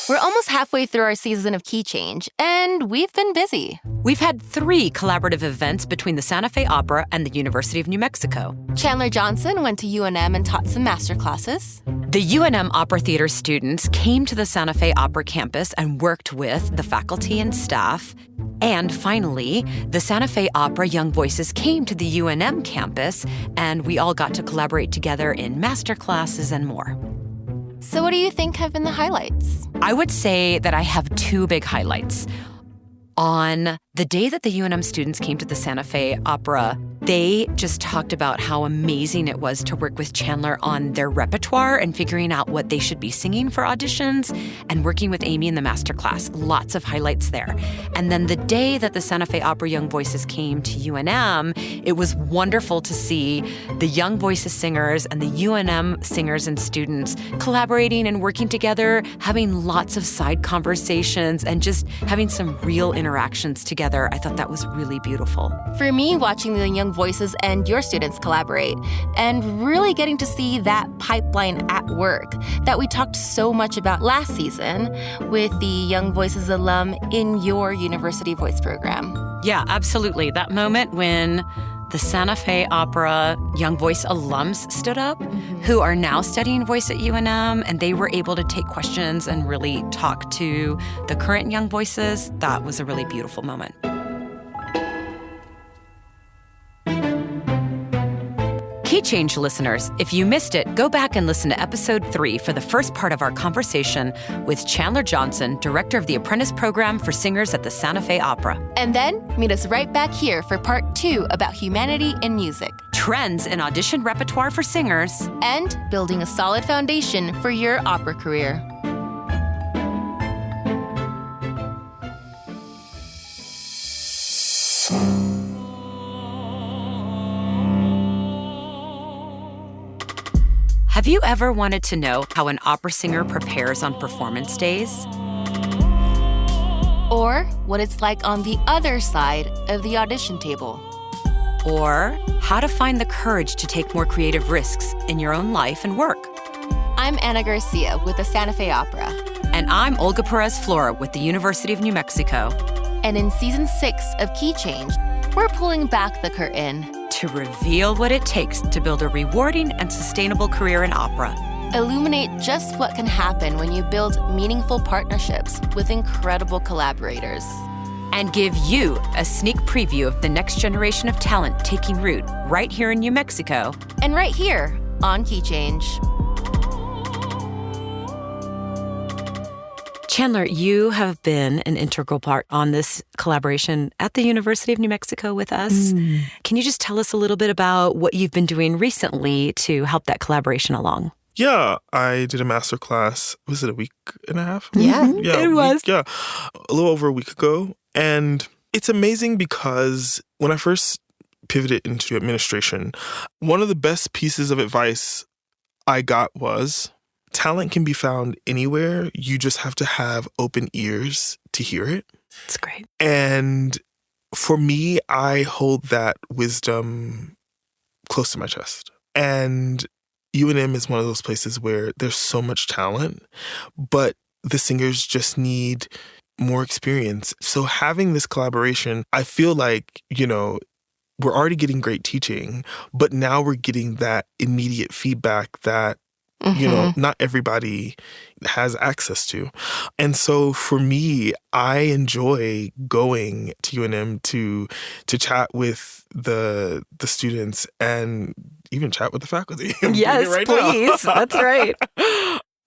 We're almost halfway through our season of Key Change, and we've been busy. We've had 3 collaborative events between the Santa Fe Opera and the University of New Mexico. Chandler Johnson went to UNM and taught some master classes. The UNM Opera Theater students came to the Santa Fe Opera campus and worked with the faculty and staff. And finally, the Santa Fe Opera Young Voices came to the UNM campus, and we all got to collaborate together in master classes and more. So what do you think have been the highlights? I would say that I have 2 big highlights. On the day that the UNM students came to the Santa Fe Opera, they just talked about how amazing it was to work with Chandler on their repertoire and figuring out what they should be singing for auditions, and working with Amy in the masterclass. Lots of highlights there. And then the day that the Santa Fe Opera Young Voices came to UNM, it was wonderful to see the Young Voices singers and the UNM singers and students collaborating and working together, having lots of side conversations and just having some real interactions together. I thought that was really beautiful. For me, watching the Young Voices and your students collaborate and really getting to see that pipeline at work that we talked so much about last season with the Young Voices alum in your university voice program. Yeah, absolutely. That moment when the Santa Fe Opera Young Voice alums stood up, who are now studying voice at UNM, and they were able to take questions and really talk to the current Young Voices. That was a really beautiful moment. Key Change listeners, if you missed it, go back and listen to episode 3 for the first part of our conversation with Chandler Johnson, director of the Apprentice Program for Singers at the Santa Fe Opera. And then meet us right back here for part 2 about humanity in music, trends in audition repertoire for singers, and building a solid foundation for your opera career. Have you ever wanted to know how an opera singer prepares on performance days? Or what it's like on the other side of the audition table? Or how to find the courage to take more creative risks in your own life and work? I'm Anna Garcia with the Santa Fe Opera. And I'm Olga Perez Flora with the University of New Mexico. And in Season 6 of Key Change, we're pulling back the curtain to reveal what it takes to build a rewarding and sustainable career in opera. Illuminate just what can happen when you build meaningful partnerships with incredible collaborators. And give you a sneak preview of the next generation of talent taking root right here in New Mexico. And right here on Key Change. Chandler, you have been an integral part on this collaboration at the University of New Mexico with us. Can you just tell us a little bit about what you've been doing recently to help that collaboration along? Yeah, I did a master class. Was it a week and a half? Yeah, it was. A little over a week ago. And it's amazing because when I first pivoted into administration, one of the best pieces of advice I got was, talent can be found anywhere. You just have to have open ears to hear it. That's great. And for me, I hold that wisdom close to my chest. And UNM is one of those places where there's so much talent, but the singers just need more experience. So having this collaboration, I feel like, we're already getting great teaching, but now we're getting that immediate feedback that not everybody has access to. And so for me, I enjoy going to UNM to chat with the students and even chat with the faculty. Yes, right please. Now. That's right.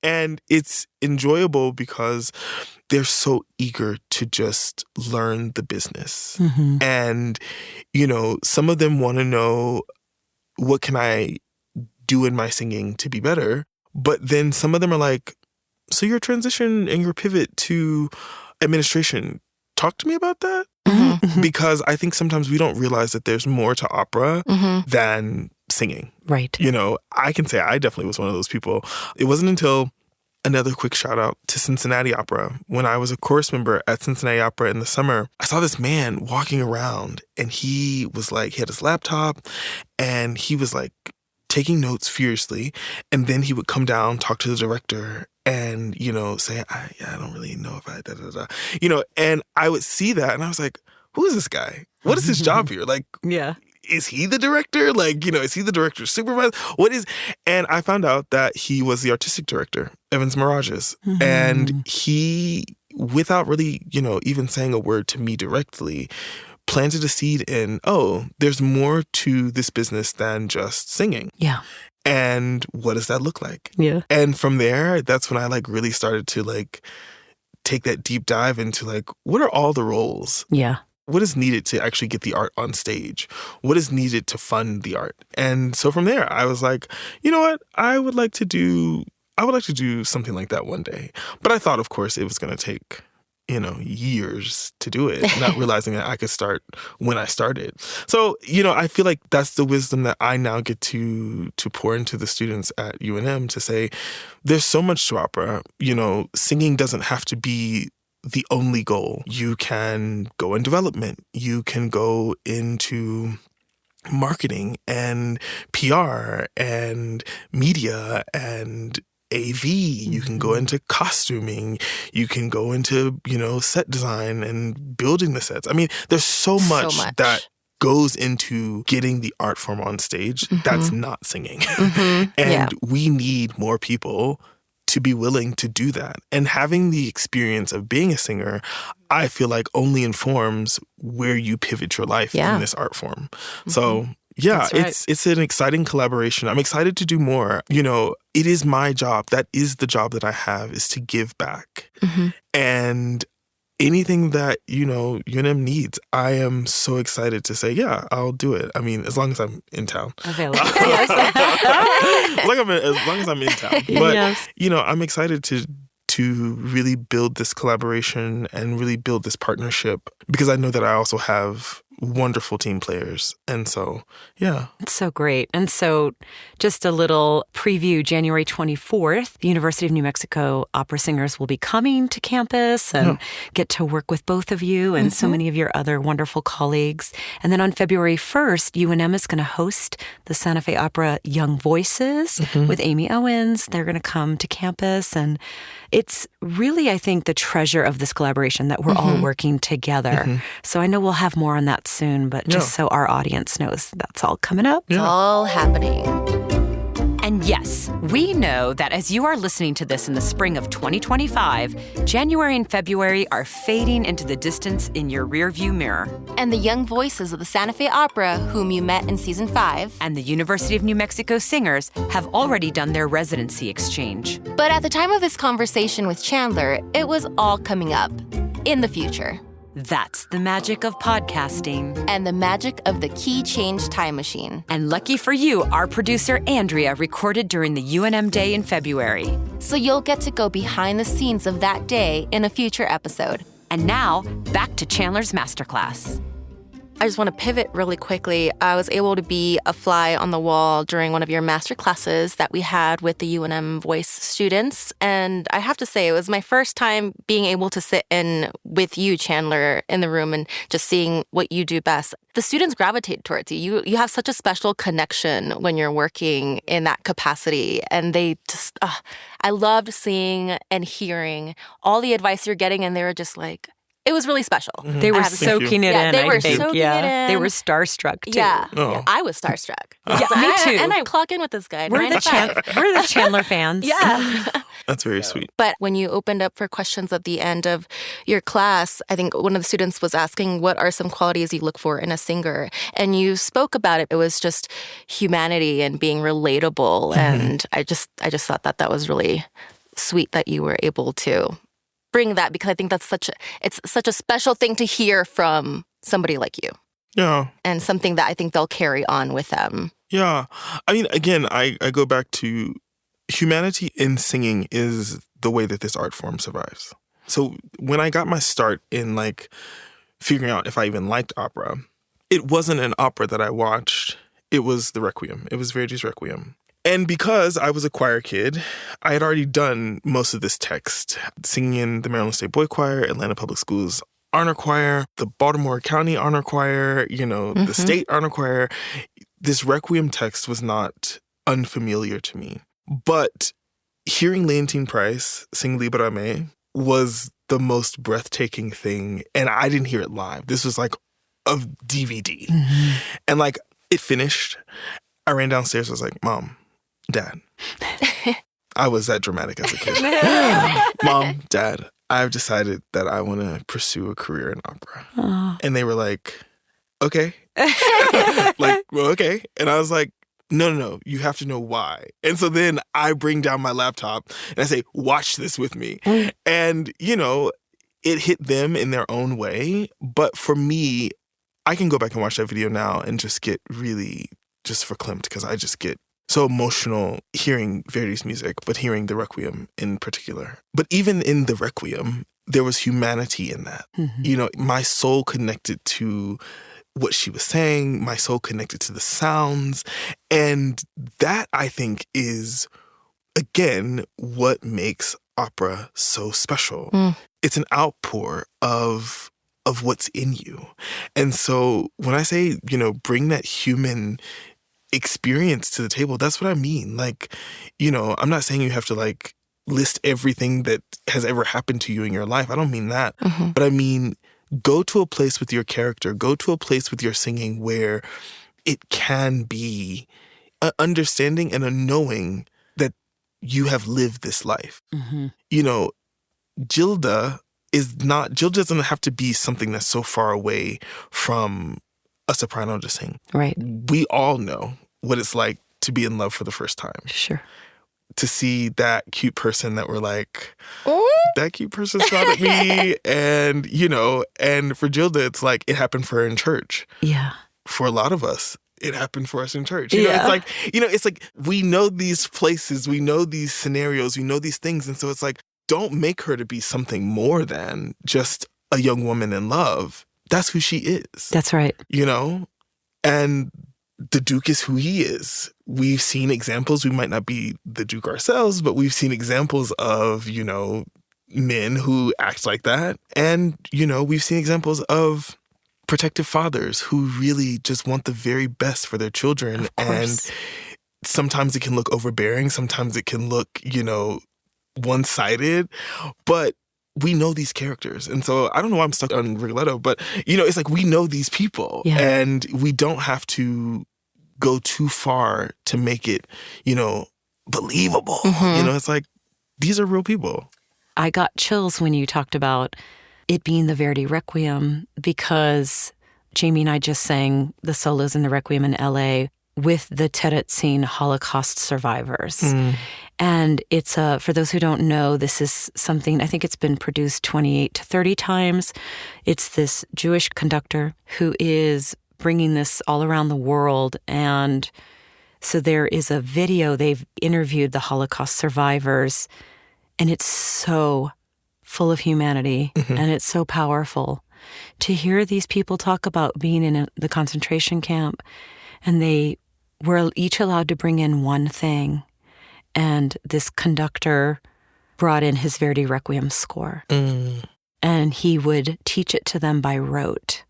And it's enjoyable because they're so eager to just learn the business. And, some of them want to know, what can I do in my singing to be better? But then some of them are like, so your transition and your pivot to administration, talk to me about that. Because I think sometimes we don't realize that there's more to opera than singing. Right. I can say I definitely was one of those people. It wasn't until another quick shout out to Cincinnati Opera. When I was a chorus member at Cincinnati Opera in the summer, I saw this man walking around and he had his laptop and he was taking notes furiously. And then he would come down, talk to the director, and, say, I don't really know if I da-da-da. And I would see that and I was like, who is this guy? What is his job here? Like, Yeah. is he the director? Like, is he the director's supervisor? And I found out that he was the artistic director, Evans Mirages. Mm-hmm. And he, without really, even saying a word to me directly, planted a seed in, there's more to this business than just singing. Yeah. And what does that look like? Yeah. And from there, that's when I really started to take that deep dive into what are all the roles? Yeah. What is needed to actually get the art on stage? What is needed to fund the art? And so from there, I was like, you know what? I would like to do something like that one day. But I thought, of course, it was going to take, years to do it, not realizing that I could start when I started. So, I feel like that's the wisdom that I now get to pour into the students at UNM to say, there's so much to opera. Singing doesn't have to be the only goal. You can go in development. You can go into marketing and PR and media and AV. You can go into costuming. You can go into, set design and building the sets. I mean, there's so much that goes into getting the art form on stage that's not singing. And we need more people to be willing to do that. And having the experience of being a singer, I feel like only informs where you pivot your life in this art form. So yeah, right. It's an exciting collaboration. I'm excited to do more. It is my job. That is the job that I have, is to give back. And anything that, UNM needs, I am so excited to say, yeah, I'll do it. I mean, as long as I'm in town. Available. as long as I'm in town. But, I'm excited to really build this collaboration and really build this partnership, because I know that I also have wonderful team players. And so, yeah. It's so great. And so just a little preview, January 24th, the University of New Mexico opera singers will be coming to campus and get to work with both of you and so many of your other wonderful colleagues. And then on February 1st, UNM is going to host the Santa Fe Opera Young Voices with Amy Owens. They're going to come to campus. And it's really, I think, the treasure of this collaboration that we're all working together. So I know we'll have more on that soon, but just so our audience knows, that's all coming up. It's all happening. And yes, we know that as you are listening to this in the spring of 2025, January and February are fading into the distance in your rearview mirror. And the young voices of the Santa Fe Opera, whom you met in Season 5, and the University of New Mexico singers have already done their residency exchange. But at the time of this conversation with Chandler, it was all coming up in the future. That's the magic of podcasting. And the magic of the key change time machine. And lucky for you, our producer, Andrea, recorded during the UNM Day in February. So you'll get to go behind the scenes of that day in a future episode. And now, back to Chandler's masterclass. I just want to pivot really quickly. I was able to be a fly on the wall during one of your master classes that we had with the UNM Voice students. And I have to say, it was my first time being able to sit in with you, Chandler, in the room and just seeing what you do best. The students gravitate towards you. You have such a special connection when you're working in that capacity. And they just, I loved seeing and hearing all the advice you're getting. And they were just like, it was really special. They were soaking it in, They were I think. soaking it in. They were starstruck, too. Yeah. I was starstruck. Me too. And I clock in with this guy. We're the Chandler fans. Yeah. That's very sweet. But when you opened up for questions at the end of your class, I think one of the students was asking, what are some qualities you look for in a singer? And you spoke about it. It was just humanity and being relatable. And I just thought that was really sweet that you were able to bring that, because I think that's such a special thing to hear from somebody like you. Yeah. And something that I think they'll carry on with them. Yeah. I mean, again, I go back to humanity in singing is the way that this art form survives. So when I got my start in figuring out if I even liked opera, it wasn't an opera that I watched. It was the Requiem. It was Verdi's Requiem. And because I was a choir kid, I had already done most of this text, singing in the Maryland State Boy Choir, Atlanta Public Schools Honor Choir, the Baltimore County Honor Choir, the State Honor Choir. This Requiem text was not unfamiliar to me. But hearing Leontine Price sing Libera Me was the most breathtaking thing. And I didn't hear it live. This was like a DVD. Mm-hmm. And like it finished. I ran downstairs. I was like, Mom, Dad. I was that dramatic as a kid. Mom, Dad, I've decided that I want to pursue a career in opera. Aww. And they were like, okay. Like, well, okay. And I was like, no, you have to know why. And so then I bring down my laptop and I say, watch this with me. And, you know, it hit them in their own way. But for me, I can go back and watch that video now and just get really just verklempt because I just get so emotional hearing Verdi's music, but hearing the Requiem in particular. But even in the Requiem, there was humanity in that. Mm-hmm. You know, my soul connected to what she was saying, my soul connected to the sounds. And that, I think, is, again, what makes opera so special. Mm. It's an outpour of what's in you. And so when I say, you know, bring that human experience to the table, that's what I mean. Like, you know, I'm not saying you have to like list everything that has ever happened to you in your life. I don't mean that. Mm-hmm. But I mean, go to a place with your character, go to a place with your singing where it can be an understanding and a knowing that you have lived this life. Mm-hmm. You know, Gilda doesn't have to be something that's so far away from a soprano to sing. Right. We all know what it's like to be in love for the first time. Sure. To see that cute person that we're like, that cute person shot at me. And, you know, and for Gilda, it's like it happened for her in church. Yeah. For a lot of us, it happened for us in church. You know, it's like we know these places, we know these scenarios, we know these things. And so it's like, don't make her to be something more than just a young woman in love. That's who she is. That's right. You know? And the Duke is who he is. We've seen examples. We might not be the Duke ourselves, but we've seen examples of, you know, men who act like that. And, you know, we've seen examples of protective fathers who really just want the very best for their children. And sometimes it can look overbearing. Sometimes it can look, you know, one-sided. But we know these characters. And so I don't know why I'm stuck on Rigoletto, but, you know, it's like we know these people. Yeah. And we don't have to go too far to make it, you know, believable. Mm-hmm. You know, it's like, these are real people. I got chills when you talked about it being the Verdi Requiem because Jamie and I just sang the solos in the Requiem in L.A. with the Terezin Holocaust survivors. Mm. And it's for those who don't know, this is something, I think it's been produced 28 to 30 times. It's this Jewish conductor who is bringing this all around the world. And so there is a video, they've interviewed the Holocaust survivors, and it's so full of humanity, mm-hmm. and it's so powerful to hear these people talk about being in the concentration camp, and they were each allowed to bring in one thing. And this conductor brought in his Verdi Requiem score. Mm. And he would teach it to them by rote.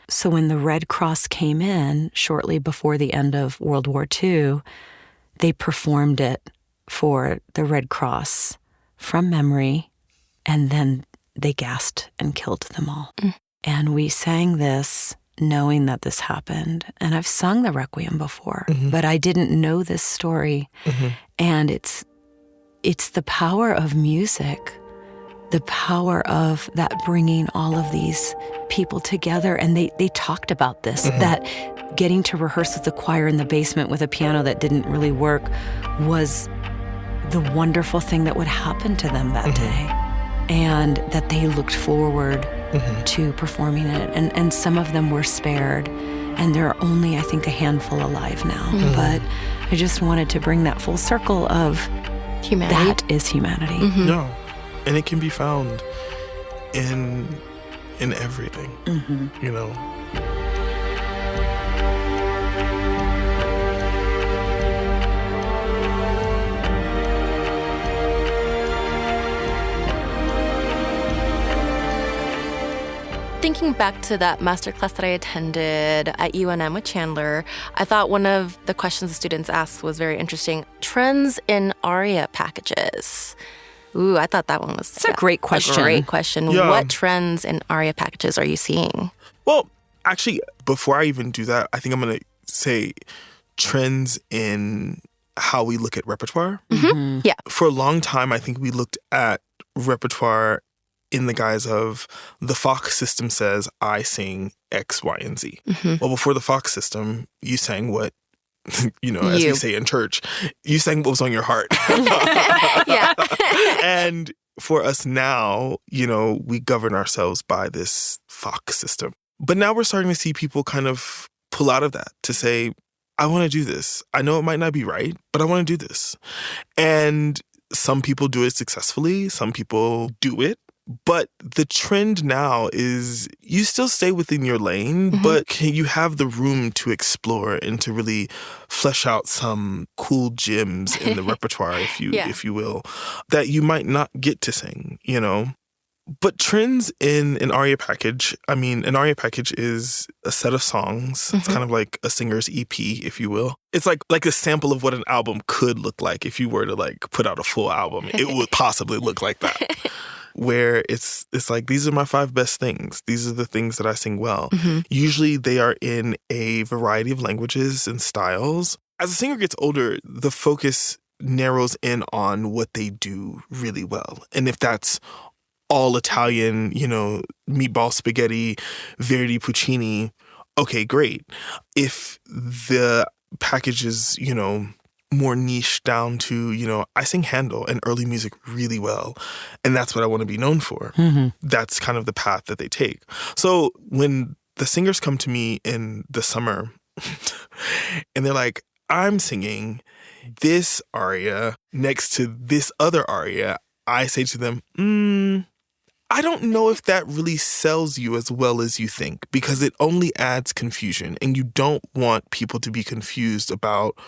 So when the Red Cross came in shortly before the end of World War II, they performed it for the Red Cross from memory, and then they gassed and killed them all. Mm. And we sang this knowing that this happened. And I've sung the Requiem before, mm-hmm. but I didn't know this story. Mm-hmm. And it's the power of music, the power of that bringing all of these people together. And they talked about this, mm-hmm. that getting to rehearse with the choir in the basement with a piano that didn't really work was the wonderful thing that would happen to them that mm-hmm. day. And that they looked forward mm-hmm. to performing it. And some of them were spared. And there are only, I think, a handful alive now. Mm-hmm. But I just wanted to bring that full circle of humanity. That is humanity. Mm-hmm. No. And it can be found in everything, mm-hmm. you know. Thinking back to that masterclass that I attended at UNM with Chandler, I thought one of the questions the students asked was very interesting. Trends in aria packages. Ooh, I thought that one was a great question. A great question. Yeah. What trends in aria packages are you seeing? Well, actually, before I even do that, I think I'm going to say trends in how we look at repertoire. Mm-hmm. Yeah. For a long time, I think we looked at repertoire in the guise of the Fox system says, I sing X, Y, and Z. Mm-hmm. Well, before the Fox system, you sang what, as we say in church, you sang what was on your heart. Yeah. And for us now, we govern ourselves by this Fox system. But now we're starting to see people kind of pull out of that to say, I want to do this. I know it might not be right, but I want to do this. And some people do it successfully. Some people do it. But the trend now is you still stay within your lane, Mm-hmm. but you have the room to explore and to really flesh out some cool gems in the repertoire, if you will, that you might not get to sing, But trends in an aria package, an aria package is a set of songs. Mm-hmm. It's kind of like a singer's EP, if you will. It's like a sample of what an album could look like if you were to put out a full album. It would possibly look like that. Where it's like, these are my 5 best things. These are the things that I sing well. Mm-hmm. Usually they are in a variety of languages and styles. As a singer gets older, the focus narrows in on what they do really well. And if that's all Italian, meatball spaghetti, Verdi Puccini, okay, great. If the package is, more niche down to, I sing Handel and early music really well, and that's what I want to be known for. Mm-hmm. That's kind of the path that they take. So when the singers come to me in the summer and they're like, I'm singing this aria next to this other aria, I say to them, I don't know if that really sells you as well as you think, because it only adds confusion, and you don't want people to be confused about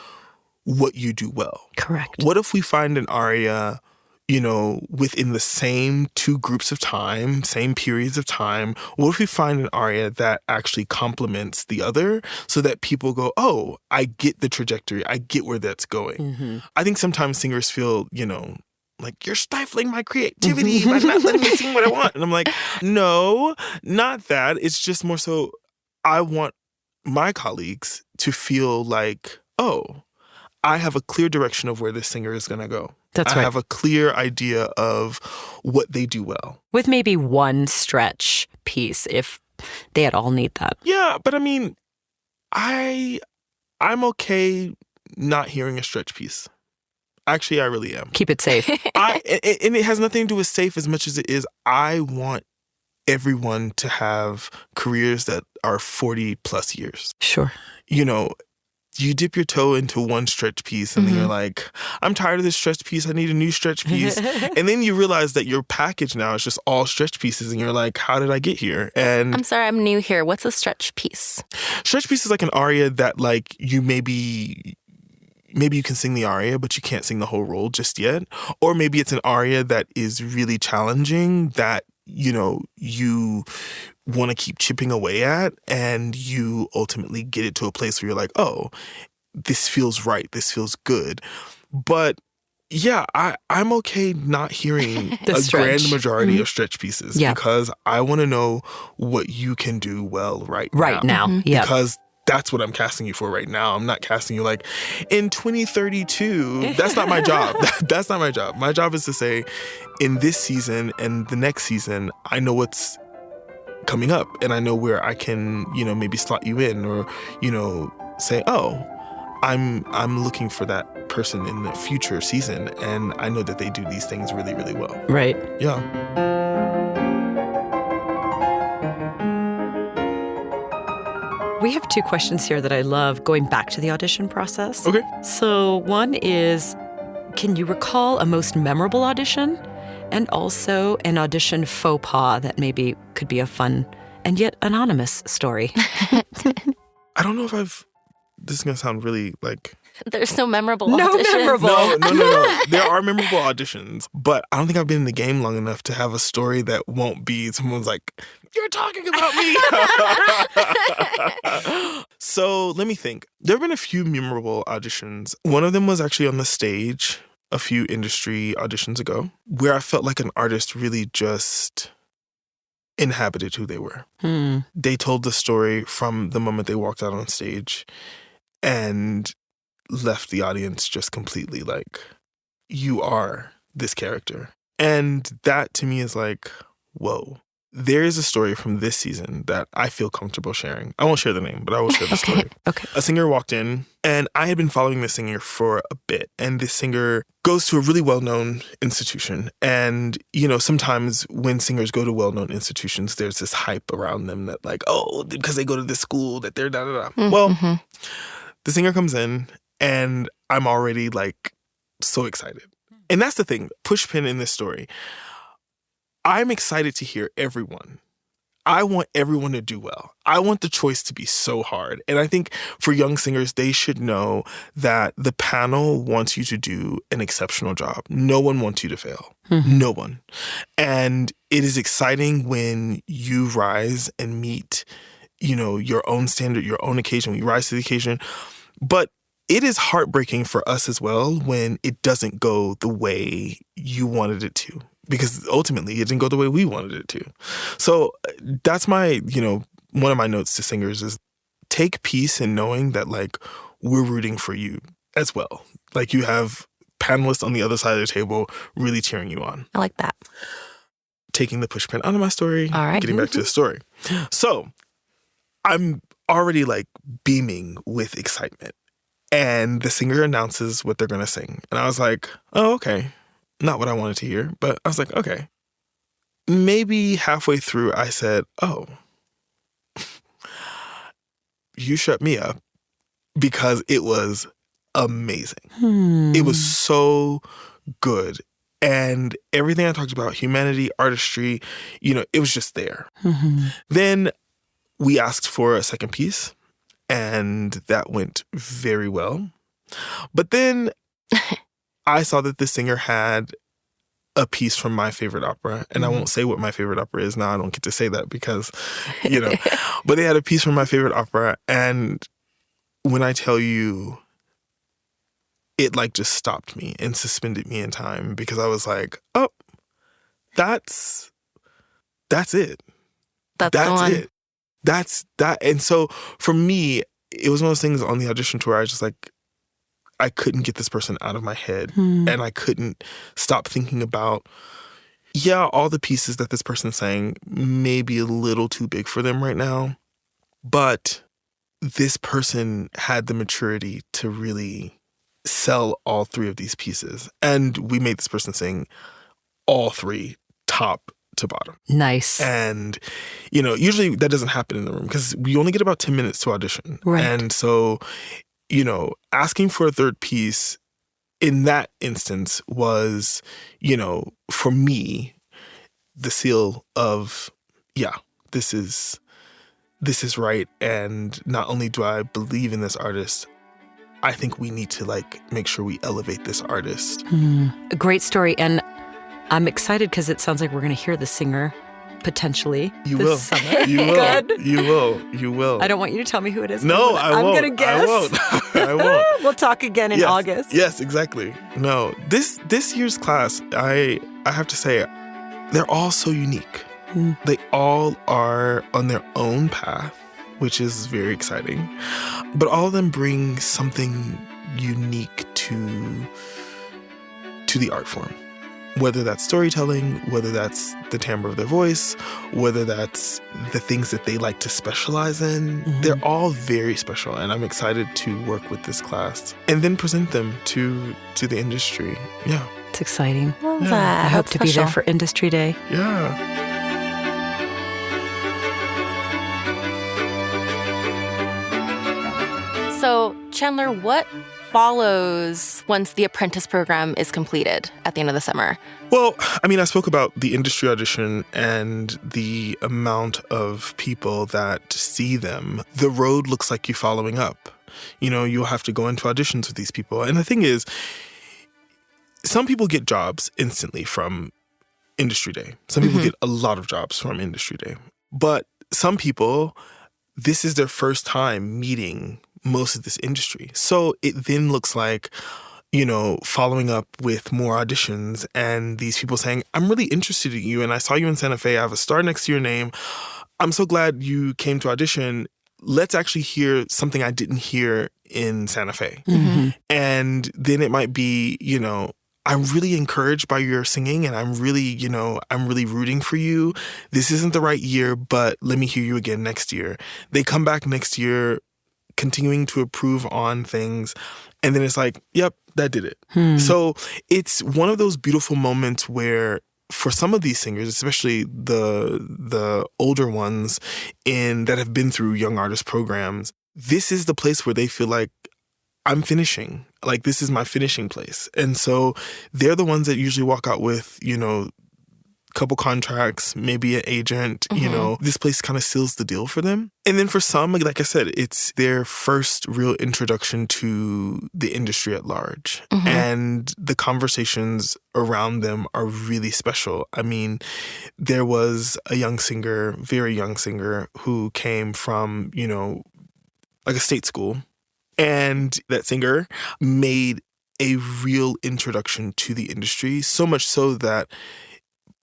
what you do well. Correct. What if we find an aria, within the same 2 groups of time, same periods of time? What if we find an aria that actually complements the other so that people go, oh, I get the trajectory. I get where that's going. Mm-hmm. I think sometimes singers feel, like, you're stifling my creativity by not letting me sing what I want. And I'm like, no, not that. It's just more so I want my colleagues to feel like, oh, I have a clear direction of where this singer is going to go. That's right. I have a clear idea of what they do well. With maybe one stretch piece if they at all need that. Yeah, but I'm okay not hearing a stretch piece. Actually, I really am. Keep it safe. And it has nothing to do with safe as much as it is I want everyone to have careers that are 40 plus years. Sure. You dip your toe into one stretch piece and then you're like, I'm tired of this stretch piece. I need a new stretch piece. And then you realize that your package now is just all stretch pieces and you're like, how did I get here? And I'm sorry, I'm new here. What's a stretch piece? Stretch piece is like an aria that you maybe you can sing the aria, but you can't sing the whole role just yet. Or maybe it's an aria that is really challenging that, you want to keep chipping away at, and you ultimately get it to a place where you're like, oh, this feels right. This feels good. But yeah, I'm okay not hearing a grand majority of stretch pieces because I want to know what you can do well right now. Yeah. Because that's what I'm casting you for right now. I'm not casting you like in 2032. That's not my job. That's not my job. My job is to say, in this season and the next season, I know what's coming up and I know where I can, maybe slot you in or, say, oh, I'm looking for that person in the future season and I know that they do these things really, really well. Right. Yeah. We have 2 questions here that I love going back to the audition process. Okay. So one is, can you recall a most memorable audition? And also an audition faux pas that maybe could be a fun and yet anonymous story. I don't know if this is going to sound really There's no memorable No auditions. memorable. No. There are memorable auditions, but I don't think I've been in the game long enough to have a story that won't be someone's like, you're talking about me. So let me think. There have been a few memorable auditions. One of them was actually on the stage a few industry auditions ago, where I felt like an artist really just inhabited who they were. They told the story from the moment they walked out on stage and left the audience just completely like, you are this character. And that to me is like, whoa. There is a story from this season that I feel comfortable sharing. I won't share the name, but I will share the story. Okay. A singer walked in, and I had been following this singer for a bit. And this singer goes to a really well-known institution. And, you know, sometimes when singers go to well-known institutions, there's this hype around them that like, oh, because they go to this school that they're da-da-da. Well, the singer comes in, and I'm already like so excited. And that's the thing, pushpin in this story. I'm excited to hear everyone. I want everyone to do well. I want the choice to be so hard. And I think for young singers, they should know that the panel wants you to do an exceptional job. No one wants you to fail. No one. And it is exciting when you rise and meet, you know, your own standard, your own occasion, when you rise to the occasion. But it is heartbreaking for us as well when it doesn't go the way you wanted it to. Because ultimately, it didn't go the way we wanted it to. So that's my, you know, one of my notes to singers is take peace in knowing that, like, we're rooting for you as well. Like, you have panelists on the other side of the table really cheering you on. I like that. Taking the pushpin out of my story, All right. getting back to the story. So I'm already, like, beaming with excitement. And the singer announces what they're going to sing. And I was like, oh, okay. Not what I wanted to hear, but I was like, okay. Maybe halfway through, I said, oh, you shut me up, because it was amazing. It was so good. And everything I talked about, humanity, artistry, you know, it was just there. Then we asked for a second piece, and that went very well. But then I saw that the singer had a piece from my favorite opera, and I won't say what my favorite opera is now. I don't get to say that because, you know, but they had a piece from my favorite opera, and when I tell you, it like just stopped me and suspended me in time, because I was like, oh, that's it. That's the one. it. That's that. And so for me, it was one of those things on the audition tour, I was just like, I couldn't get this person out of my head. And I couldn't stop thinking about, yeah, all the pieces that this person sang may be a little too big for them right now. But this person had the maturity to really sell all three of these pieces. And we made this person sing all three, top to bottom. Nice. And, you know, usually that doesn't happen in the room because we only get about 10 minutes to audition. Right. And so, you know, asking for a third piece in that instance was, you know, for me, the seal of, yeah, this is right. And not only do I believe in this artist, I think we need to like make sure we elevate this artist. A great story. And I'm excited because it sounds like we're going to hear the singer potentially You this will. summer. You will. Good. You will. You will. I don't want you to tell me who it is. No, I won't. I'm going to guess. I won't. I won't. We'll talk again in Yes. August. Yes, exactly. No, this year's class, I have to say, they're all so unique. They all are on their own path, which is very exciting. But all of them bring something unique to the art form. Whether that's storytelling, whether that's the timbre of their voice, whether that's the things that they like to specialize in, they're all very special. And I'm excited to work with this class and then present them to the industry. Yeah. It's exciting. Love Yeah. that. I hope That's to be there special. for Industry Day. Yeah. So, Chandler, what follows once the apprentice program is completed at the end of the summer? Well, I mean, I spoke about the industry audition and the amount of people that see them. The road looks like you following up. You'll have to go into auditions with these people. And the thing is, some people get jobs instantly from Industry Day. Some people get a lot of jobs from Industry Day. But some people, this is their first time meeting most of this industry. So it then looks like, following up with more auditions and these people saying, I'm really interested in you and I saw you in Santa Fe. I have a star next to your name. I'm so glad you came to audition. Let's actually hear something I didn't hear in Santa Fe. And then it might be, I'm really encouraged by your singing and I'm really rooting for you. This isn't the right year, but let me hear you again next year. They come back next year continuing to improve on things. And then it's like, yep, that did it. So it's one of those beautiful moments where for some of these singers, especially the older ones that have been through young artist programs, this is the place where they feel like I'm finishing. Like, this is my finishing place. And so they're the ones that usually walk out with, couple contracts, maybe an agent, this place kind of seals the deal for them. And then for some, like I said, it's their first real introduction to the industry at large. And the conversations around them are really special. I mean, there was a young singer, very young singer, who came from, like a state school. And that singer made a real introduction to the industry, so much so that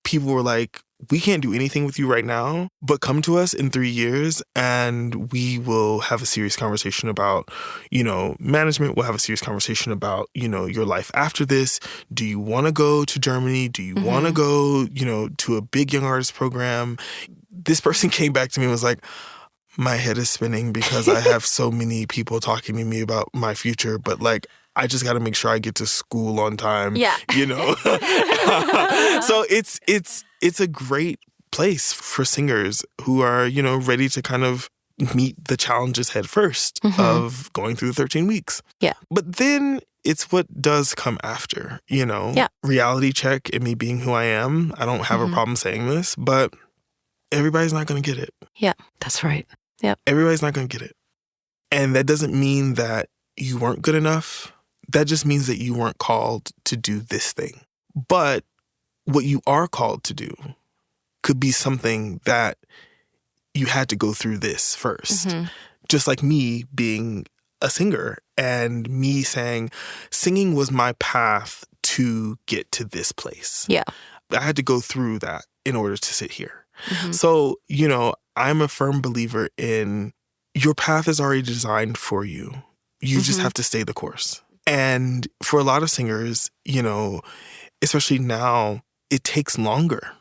people were like, we can't do anything with you right now, but come to us in 3 years and we will have a serious conversation about, management. We'll have a serious conversation about, your life after this. Do you want to go to Germany? Do you want to go, to a big young artist program? This person came back to me and was like, my head is spinning because I have so many people talking to me about my future, but like, I just got to make sure I get to school on time. Yeah. So it's a great place for singers who are, ready to kind of meet the challenges head first of going through the 13 weeks. Yeah. But then it's what does come after, Yeah. Reality check and me being who I am. I don't have a problem saying this, but everybody's not going to get it. Yeah. That's right. Yep. Everybody's not going to get it. And that doesn't mean that you weren't good enough. That just means that you weren't called to do this thing. But what you are called to do could be something that you had to go through this first. Just like me being a singer and me saying singing was my path to get to this place. Yeah. I had to go through that in order to sit here. So, I'm a firm believer in your path is already designed for you. You just have to stay the course. And for a lot of singers, especially now, it takes longer.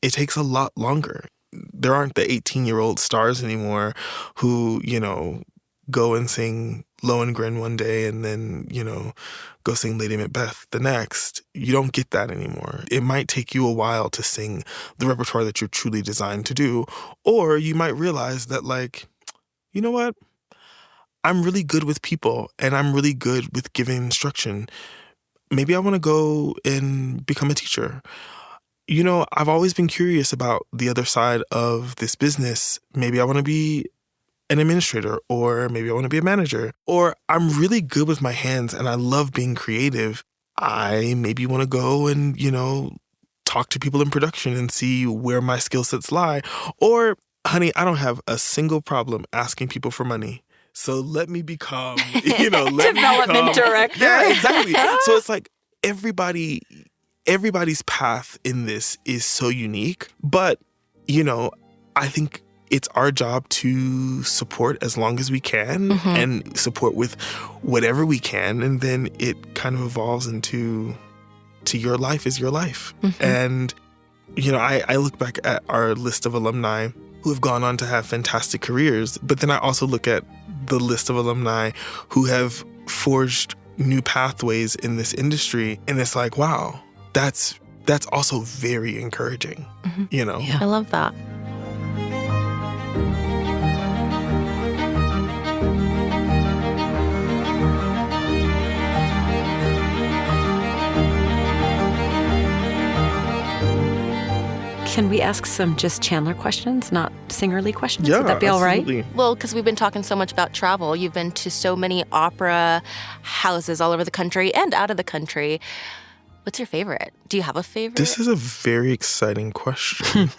It takes a lot longer. There aren't the 18-year-old stars anymore who, go and sing Lohengrin one day and then, go sing Lady Macbeth the next. You don't get that anymore. It might take you a while to sing the repertoire that you're truly designed to do. Or you might realize that, like, you know what? I'm really good with people and I'm really good with giving instruction. Maybe I want to go and become a teacher. I've always been curious about the other side of this business. Maybe I want to be an administrator, or maybe I want to be a manager, or I'm really good with my hands and I love being creative. I maybe want to go and, talk to people in production and see where my skill sets lie. Or, honey, I don't have a single problem asking people for money. So let me become, development director. Yeah, exactly. So it's like everybody's path in this is so unique. But, I think it's our job to support as long as we can and support with whatever we can. And then it kind of evolves into your life is your life. And, I look back at our list of alumni who have gone on to have fantastic careers. But then I also look at the list of alumni who have forged new pathways in this industry. And it's like, wow, that's also very encouraging, Yeah. I love that. Can we ask some just Chandler questions, not singerly questions? Yeah, Would that be all right? absolutely. Well, because we've been talking so much about travel. You've been to so many opera houses all over the country and out of the country. What's your favorite? Do you have a favorite? This is a very exciting question.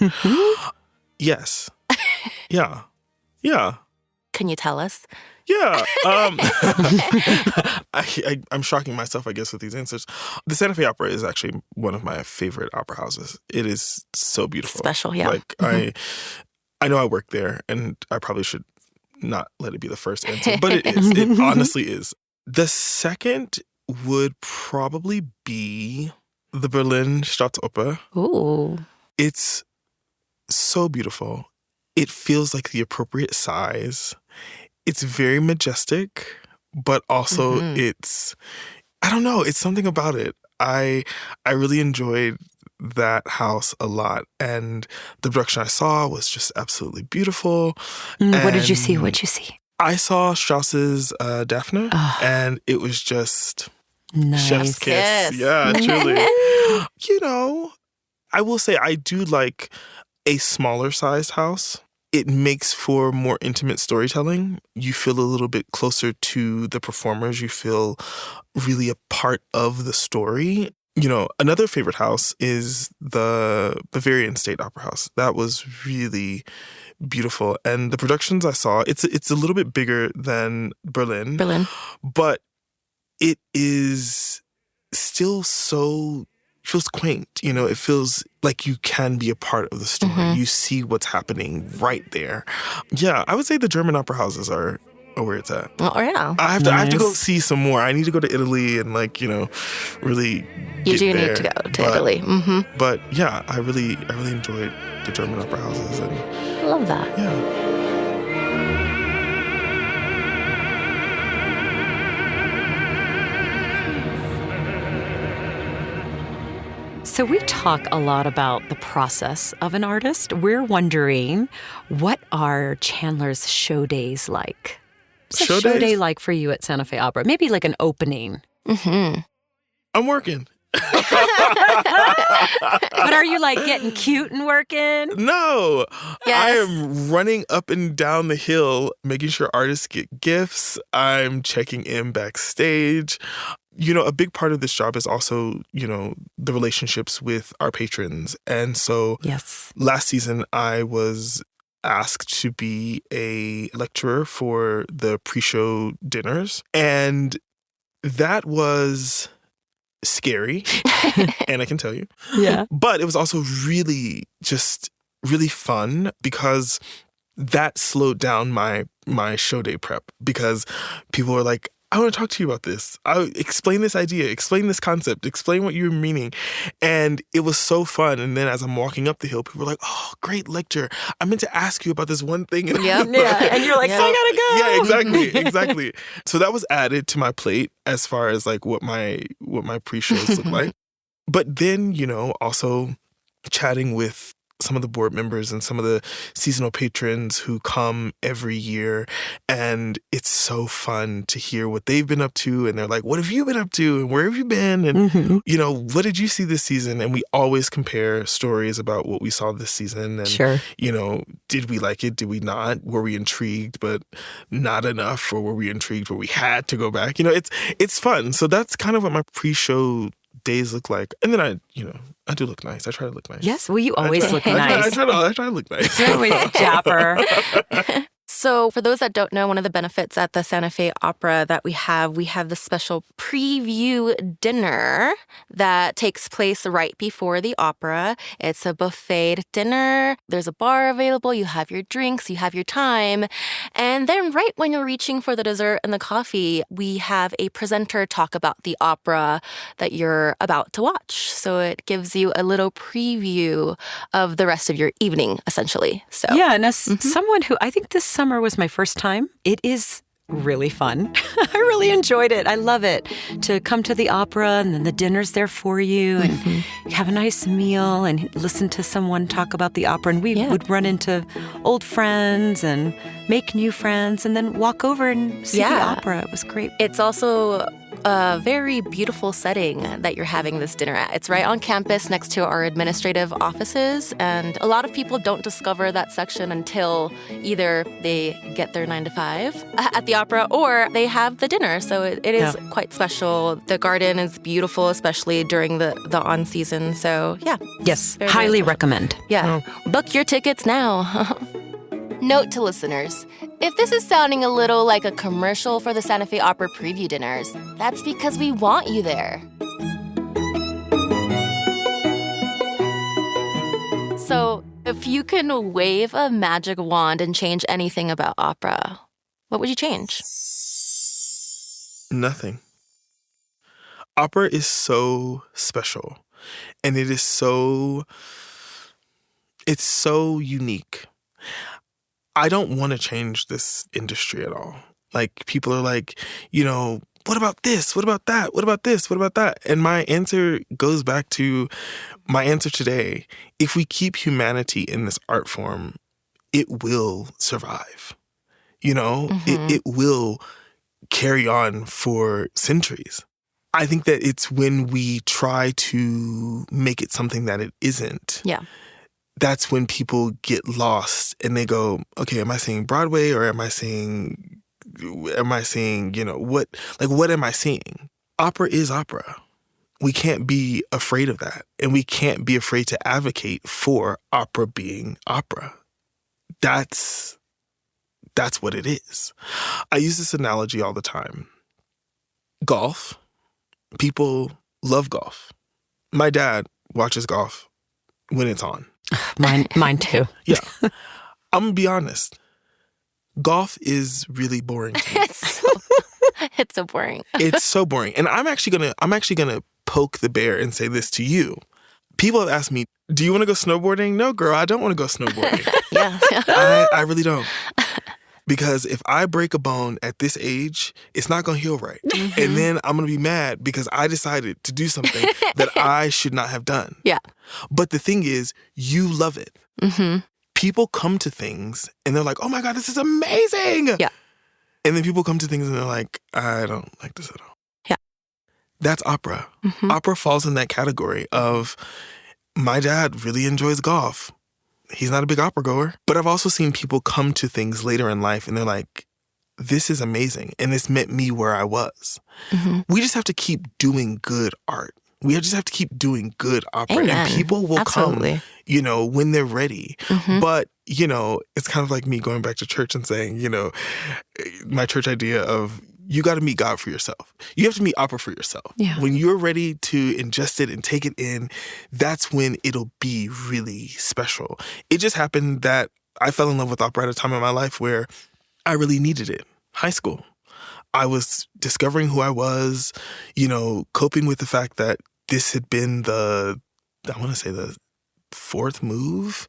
Yes. Yeah. Yeah. Can you tell us? Yeah. I'm shocking myself, I guess, with these answers. The Santa Fe Opera is actually one of my favorite opera houses. It is so beautiful. Special, yeah. Like, I know I work there, and I probably should not let it be the first answer, but it is. It honestly is. The second would probably be the Berlin Staatsoper. Ooh. It's so beautiful. It feels like the appropriate size. It's very majestic, but also it's, I don't know, it's something about it. I really enjoyed that house a lot. And the production I saw was just absolutely beautiful. What did you see? What'd you see? I saw Strauss's Daphne, and it was just chef's kiss. Yes. Yeah, truly. You know, I will say I do like a smaller sized house. It makes for more intimate storytelling. You feel a little bit closer to the performers. You feel really a part of the story. You know, another favorite house is the Bavarian State Opera House. That was really beautiful. And the productions I saw, it's a little bit bigger than Berlin. But it is still so, feels quaint. You know, it feels like you can be a part of the story. You see what's happening right there. Yeah, I would say the German opera houses are where it's at. Oh, yeah. I have to go see some more. I need to go to Italy and really You do there. need to go to Italy. But yeah, I really enjoyed the German opera houses, and I love that. yeah. So we talk a lot about the process of an artist. We're wondering, what are Chandler's show days like? What's a show day like for you at Santa Fe Opera? Maybe like an opening. I'm working. But are you like getting cute and working? No. Yes. I am running up and down the hill, making sure artists get gifts. I'm checking in backstage. You know, a big part of this job is also, you know, the relationships with our patrons. And so last season I was asked to be a lecturer for the pre-show dinners. And that was scary, and I can tell you. Yeah. But it was also really fun because that slowed down my show day prep, because people were like, I want to talk to you about this. Explain this idea, explain this concept, explain what you're meaning. And it was so fun. And then as I'm walking up the hill, people were like, oh, great lecture. I meant to ask you about this one thing. And And you're like, so I gotta go. Yeah, exactly. So that was added to my plate as far as like what my pre-shows look like. But then, you know, also chatting with some of the board members and some of the seasonal patrons who come every year. And it's so fun to hear what they've been up to. And they're like, what have you been up to? And where have you been? And, you know, what did you see this season? And we always compare stories about what we saw this season. And, you know, did we like it? Did we not? Were we intrigued, but not enough? Or were we intrigued, but we had to go back? You know, it's fun. So that's kind of what my pre-show days look like. And then I do look nice. I try to look nice. Yes, well, you always look nice. I try to look nice. You're always dapper. So for those that don't know, one of the benefits at the Santa Fe Opera that we have the special preview dinner that takes place right before the opera. It's a buffet dinner. There's a bar available. You have your drinks. You have your time. And then right when you're reaching for the dessert and the coffee, we have a presenter talk about the opera that you're about to watch. So it gives you a little preview of the rest of your evening, essentially. So yeah, and as someone who, I think this summer was my first time, it is really fun. I really enjoyed it. I love it to come to the opera and then the dinner's there for you and you have a nice meal and listen to someone talk about the opera. And we would run into old friends and make new friends and then walk over and see the opera. It was great. It's also a very beautiful setting that you're having this dinner at. It's right on campus next to our administrative offices, and a lot of people don't discover that section until either they get their 9 to 5 at the opera or they have the dinner. So it is quite special. The garden is beautiful, especially during the on-season. So, yeah. Yes, very, highly very recommend. Yeah. Book your tickets now. Note to listeners, if this is sounding a little like a commercial for the Santa Fe Opera preview dinners, that's because we want you there. So, if you can wave a magic wand and change anything about opera, what would you change? Nothing. Opera is so special, and it's so unique. I don't want to change this industry at all. Like, people are like, what about this? What about that? What about this? What about that? And my answer goes back to my answer today. If we keep humanity in this art form, it will survive. It will carry on for centuries. I think that it's when we try to make it something that it isn't. Yeah. That's when people get lost and they go, okay, am I seeing Broadway or am I seeing, what am I seeing? Opera is opera. We can't be afraid of that. And we can't be afraid to advocate for opera being opera. That's what it is. I use this analogy all the time. Golf. People love golf. My dad watches golf when it's on. Mine too. Yeah. I'm going to be honest. Golf is really boring to me. It's so boring. It's so boring. And I'm actually gonna poke the bear and say this to you. People have asked me, do you want to go snowboarding? No, girl, I don't want to go snowboarding. Yeah. I really don't. Because if I break a bone at this age, it's not going to heal right. Mm-hmm. And then I'm going to be mad because I decided to do something that I should not have done. Yeah. But the thing is, you love it. Mm-hmm. People come to things and they're like, oh my God, this is amazing. Yeah. And then people come to things and they're like, I don't like this at all. Yeah. That's opera. Mm-hmm. Opera falls in that category of, my dad really enjoys golf. He's not a big opera goer. But I've also seen people come to things later in life and they're like, this is amazing. And this met me where I was. Mm-hmm. We just have to keep doing good art. We just have to keep doing good opera. Amen. And people will come, when they're ready. Mm-hmm. But, it's kind of like me going back to church and saying, my church idea of, you got to meet God for yourself. You have to meet opera for yourself. Yeah. When you're ready to ingest it and take it in, that's when it'll be really special. It just happened that I fell in love with opera at a time in my life where I really needed it. High school. I was discovering who I was, coping with the fact that this had been the fourth move.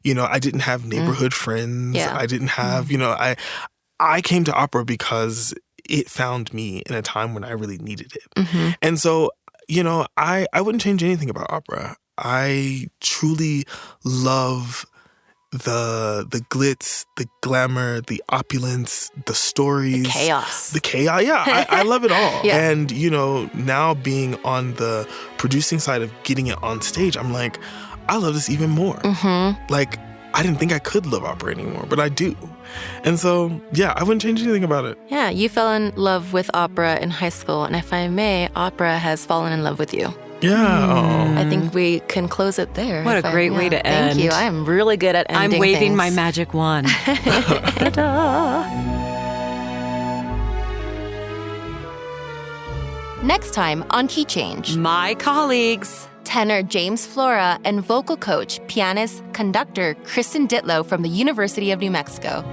I didn't have neighborhood friends. Yeah. I didn't have, I came to opera because it found me in a time when I really needed it. Mm-hmm. And so, I wouldn't change anything about opera. I truly love the glitz, the glamour, the opulence, the stories. The chaos. Yeah. I love it all. Yeah. And, now being on the producing side of getting it on stage, I'm like, I love this even more. Mm-hmm. Like, I didn't think I could love opera anymore, but I do. And so, yeah, I wouldn't change anything about it. Yeah, you fell in love with opera in high school, and if I may, opera has fallen in love with you. Yeah. I think we can close it there. What a great way to end. Thank you. I am really good at ending I'm waving things. my magic wand. Next time on Key Change. My colleagues. Tenor James Flora and vocal coach, pianist, conductor Kristen Ditlow from the University of New Mexico.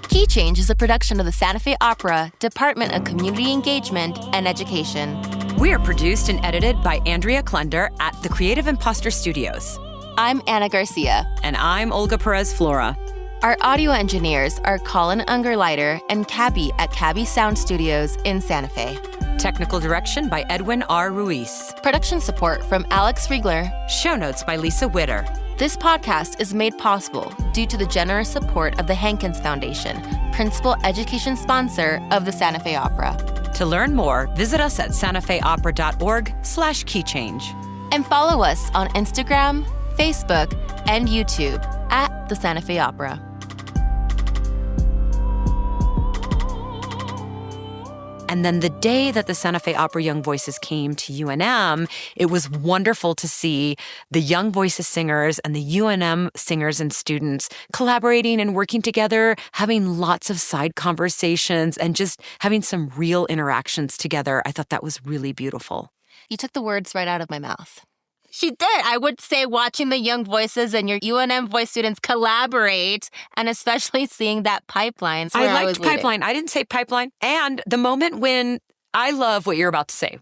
Key Change is a production of the Santa Fe Opera, Department of Community Engagement and Education. We are produced and edited by Andrea Klender at the Creative Imposter Studios. I'm Anna Garcia. And I'm Olga Perez Flora. Our audio engineers are Colin Ungerleider and Cabby at Cabby Sound Studios in Santa Fe. Technical direction by Edwin R. Ruiz. Production support from Alex Riegler. Show notes by Lisa Witter. This podcast is made possible due to the generous support of the Hankins Foundation, principal education sponsor of the Santa Fe Opera. To learn more, visit us at santafeopera.org/keychange. And follow us on Instagram, Facebook, and YouTube at the Santa Fe Opera. And then the day that the Santa Fe Opera Young Voices came to UNM, it was wonderful to see the Young Voices singers and the UNM singers and students collaborating and working together, having lots of side conversations and just having some real interactions together. I thought that was really beautiful. You took the words right out of my mouth. She did. I would say watching the Young Voices and your UNM voice students collaborate, and especially seeing that pipeline. I liked pipeline. I didn't say pipeline. And the moment when I love what you're about to say.